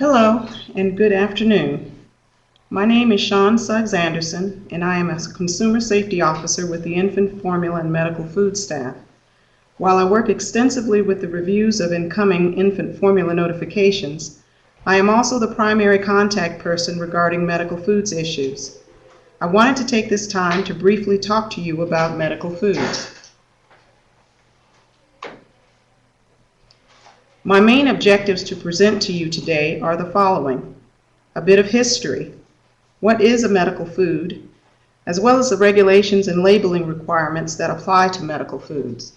Hello and good afternoon. My name is Shawne Suggs-Anderson and I am a Consumer Safety Officer with the Infant Formula and Medical Food staff. While I work extensively with the reviews of incoming infant formula notifications, I am also the primary contact person regarding medical foods issues. I wanted to take this time to briefly talk to you about medical foods. My main objectives to present to you today are the following: a bit of history, what is a medical food, as well as the regulations and labeling requirements that apply to medical foods.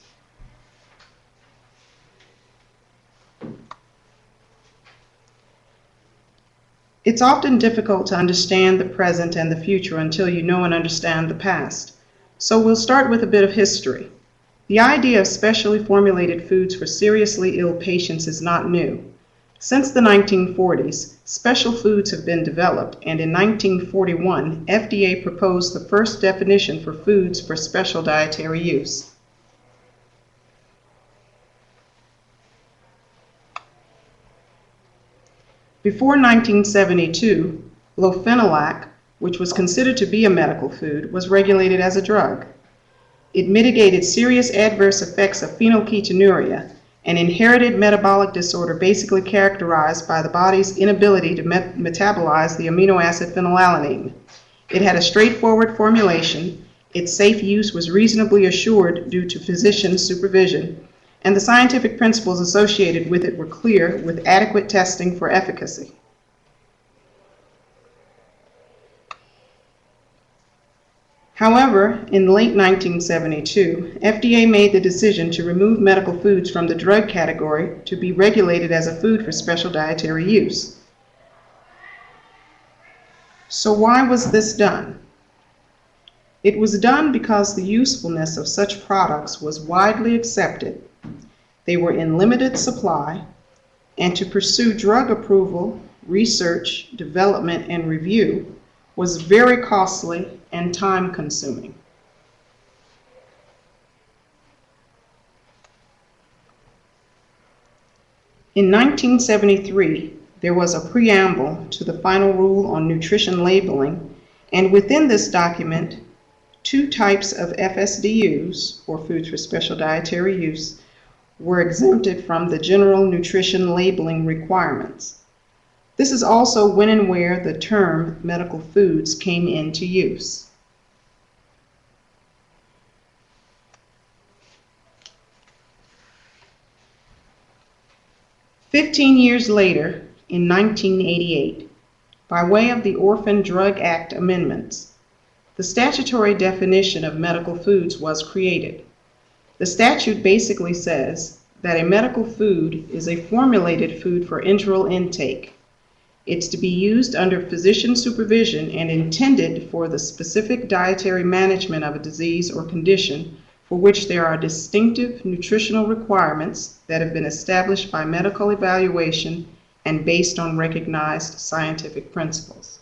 It's often difficult to understand the present and the future until you know and understand the past. So we'll start with a bit of history. The idea of specially formulated foods for seriously ill patients is not new. Since the 1940s, special foods have been developed, and in 1941, FDA proposed the first definition for foods for special dietary use. Before 1972, lofenolac, which was considered to be a medical food, was regulated as a drug. It mitigated serious adverse effects of phenylketonuria, an inherited metabolic disorder basically characterized by the body's inability to metabolize the amino acid phenylalanine. It had a straightforward formulation, its safe use was reasonably assured due to physician supervision, and the scientific principles associated with it were clear with adequate testing for efficacy. However, in late 1972, FDA made the decision to remove medical foods from the drug category to be regulated as a food for special dietary use. So why was this done? It was done because the usefulness of such products was widely accepted, they were in limited supply, and to pursue drug approval, research, development, and review was very costly and time-consuming. In 1973, there was a preamble to the final rule on nutrition labeling, and within this document, two types of FSDUs, or foods for special dietary use, were exempted from the general nutrition labeling requirements. This is also when and where the term medical foods came into use. "15 years later, in 1988, by way of the Orphan Drug Act amendments, the statutory definition of medical foods was created. The statute basically says that a medical food is a formulated food for enteral intake. It's to be used under physician supervision and intended for the specific dietary management of a disease or condition for which there are distinctive nutritional requirements that have been established by medical evaluation and based on recognized scientific principles."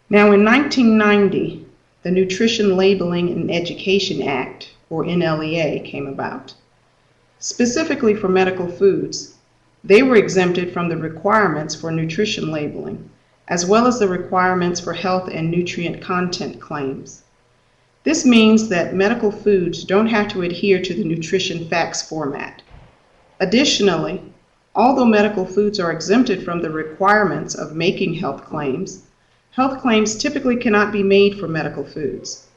Now, in 1990, the Nutrition Labeling and Education Act, or NLEA, came about. Specifically for medical foods, they were exempted from the requirements for nutrition labeling, as well as the requirements for health and nutrient content claims. This means that medical foods don't have to adhere to the nutrition facts format. Additionally, although medical foods are exempted from the requirements of making health claims typically cannot be made for medical foods.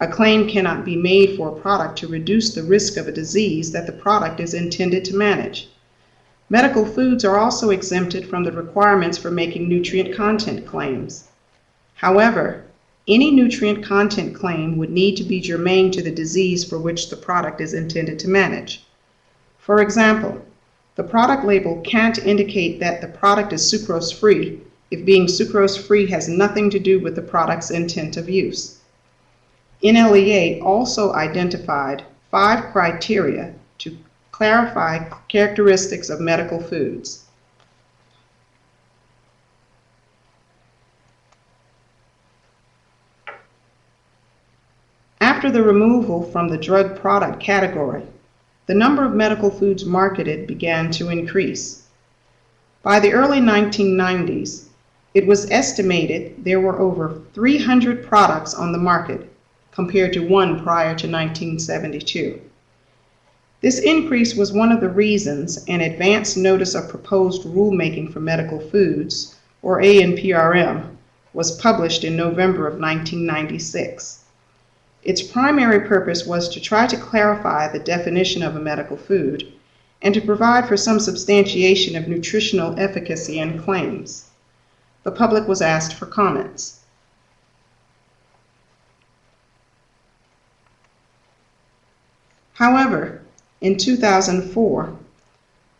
A claim cannot be made for a product to reduce the risk of a disease that the product is intended to manage. Medical foods are also exempted from the requirements for making nutrient content claims. However, any nutrient content claim would need to be germane to the disease for which the product is intended to manage. For example, the product label can't indicate that the product is sucrose-free if being sucrose-free has nothing to do with the product's intent of use. NLEA also identified 5 criteria to clarify characteristics of medical foods. After the removal from the drug product category, the number of medical foods marketed began to increase. By the early 1990s, it was estimated there were over 300 products on the market, compared to one prior to 1972. This increase was one of the reasons an advance notice of proposed rulemaking for medical foods, or ANPRM, was published in November of 1996. Its primary purpose was to try to clarify the definition of a medical food and to provide for some substantiation of nutritional efficacy and claims. The public was asked for comments. However, in 2004,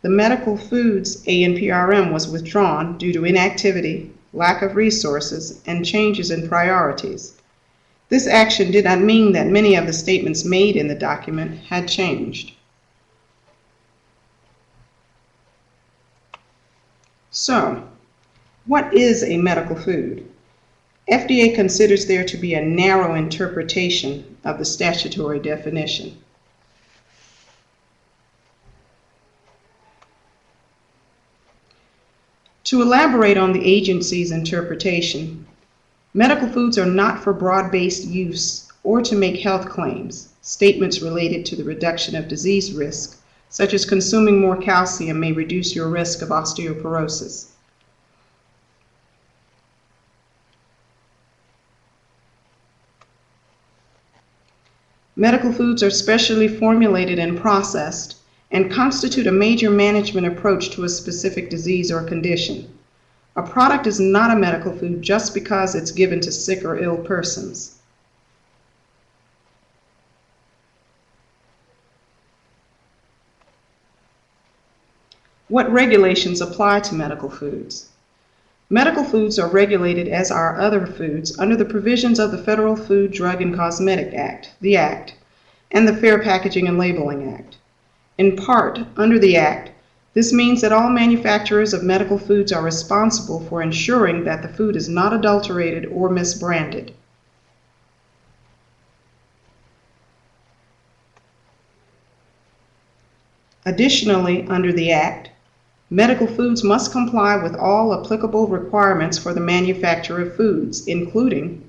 the medical foods ANPRM was withdrawn due to inactivity, lack of resources, and changes in priorities. This action did not mean that many of the statements made in the document had changed. So, what is a medical food? FDA considers there to be a narrow interpretation of the statutory definition. To elaborate on the agency's interpretation, medical foods are not for broad-based use or to make health claims. Statements related to the reduction of disease risk, such as consuming more calcium, may reduce your risk of osteoporosis. Medical foods are specially formulated and processed and constitute a major management approach to a specific disease or condition. A product is not a medical food just because it's given to sick or ill persons. What regulations apply to medical foods? Medical foods are regulated as are other foods under the provisions of the Federal Food, Drug, and Cosmetic Act, the Act, and the Fair Packaging and Labeling Act. In part, under the Act, this means that all manufacturers of medical foods are responsible for ensuring that the food is not adulterated or misbranded. Additionally, under the Act, medical foods must comply with all applicable requirements for the manufacture of foods, including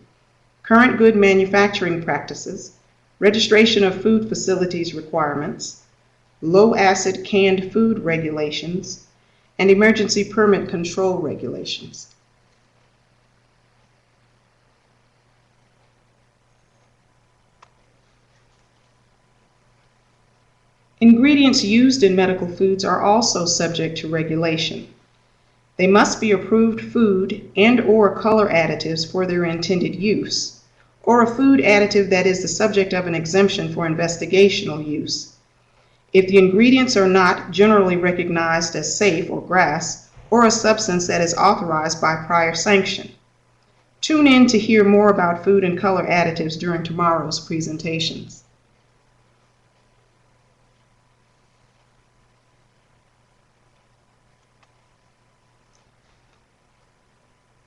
current good manufacturing practices, registration of food facilities requirements, low-acid canned food regulations, and emergency permit control regulations. Ingredients used in medical foods are also subject to regulation. They must be approved food and/or color additives for their intended use, or a food additive that is the subject of an exemption for investigational use, if the ingredients are not generally recognized as safe or GRAS, or a substance that is authorized by prior sanction. Tune in to hear more about food and color additives during tomorrow's presentations.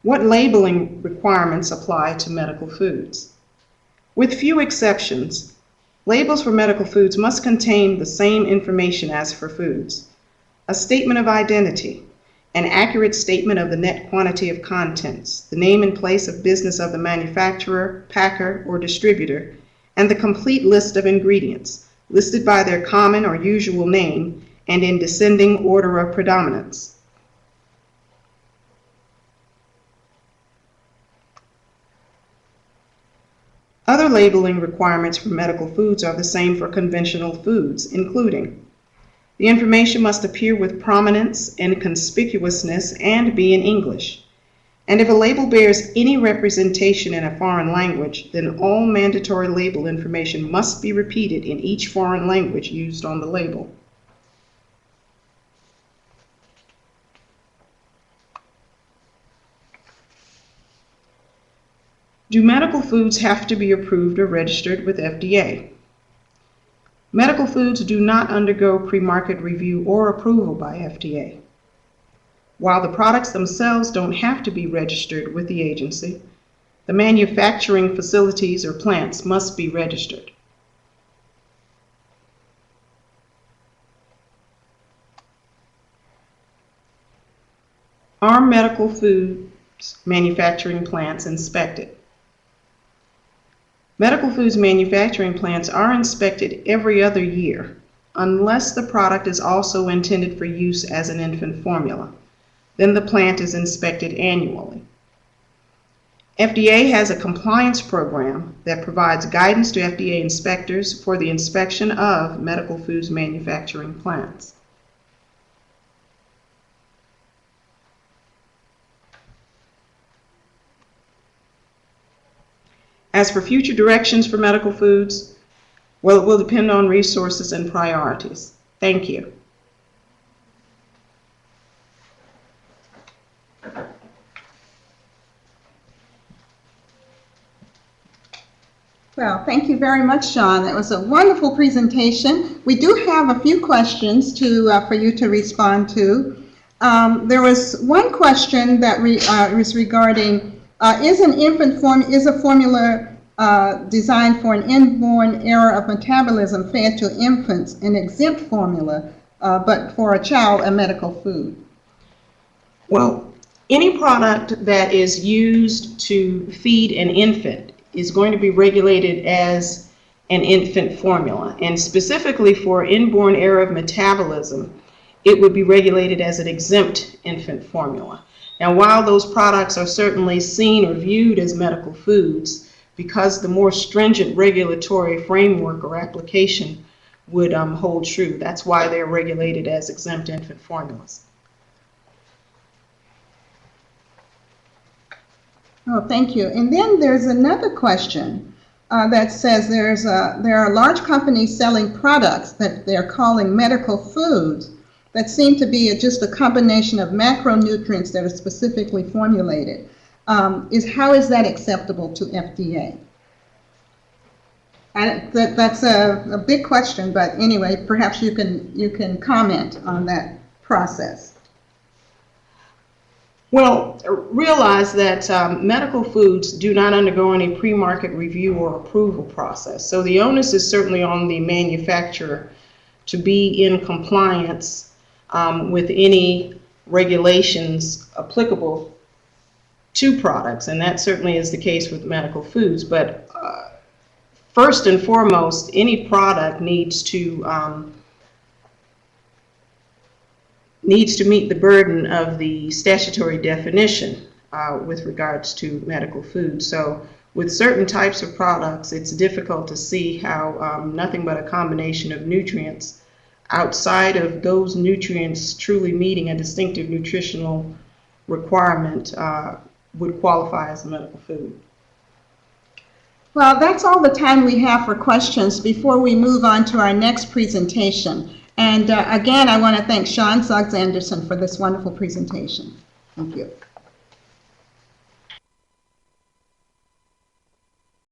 What labeling requirements apply to medical foods? With few exceptions, labels for medical foods must contain the same information as for foods: a statement of identity, an accurate statement of the net quantity of contents, the name and place of business of the manufacturer, packer, or distributor, and the complete list of ingredients, listed by their common or usual name and in descending order of predominance. Other labeling requirements for medical foods are the same for conventional foods, including: the information must appear with prominence and conspicuousness and be in English. And if a label bears any representation in a foreign language, then all mandatory label information must be repeated in each foreign language used on the label. Do medical foods have to be approved or registered with FDA? Medical foods do not undergo pre-market review or approval by FDA. While the products themselves don't have to be registered with the agency, the manufacturing facilities or plants must be registered. Are medical foods manufacturing plants inspected? Medical foods manufacturing plants are inspected every other year, unless the product is also intended for use as an infant formula. Then the plant is inspected annually. FDA has a compliance program that provides guidance to FDA inspectors for the inspection of medical foods manufacturing plants. As for future directions for medical foods, well, it will depend on resources and priorities. Thank you. Well, thank you very much, Shawne. That was a wonderful presentation. We do have a few questions for you to respond to. There was one question that was regarding, is a formula designed for an inborn error of metabolism fed to infants an exempt formula, but for a child a medical food? Well, any product that is used to feed an infant is going to be regulated as an infant formula, and specifically for inborn error of metabolism, it would be regulated as an exempt infant formula. Now, while those products are certainly seen or viewed as medical foods, because the more stringent regulatory framework or application would hold true, that's why they're regulated as exempt infant formulas. Oh, thank you. And then there's another question that says there are large companies selling products that they're calling medical foods that seem to be just a combination of macronutrients that are specifically formulated. How is that acceptable to FDA? That's a big question, but anyway, perhaps you can comment on that process. Well, realize that medical foods do not undergo any pre-market review or approval process. So the onus is certainly on the manufacturer to be in compliance with any regulations applicable to products, and that certainly is the case with medical foods. But first and foremost, any product needs to meet the burden of the statutory definition with regards to medical food. So with certain types of products, it's difficult to see how nothing but a combination of nutrients outside of those nutrients truly meeting a distinctive nutritional requirement would qualify as a medical food. Well, that's all the time we have for questions before we move on to our next presentation. And again, I want to thank Shawne Suggs-Anderson for this wonderful presentation. Thank you.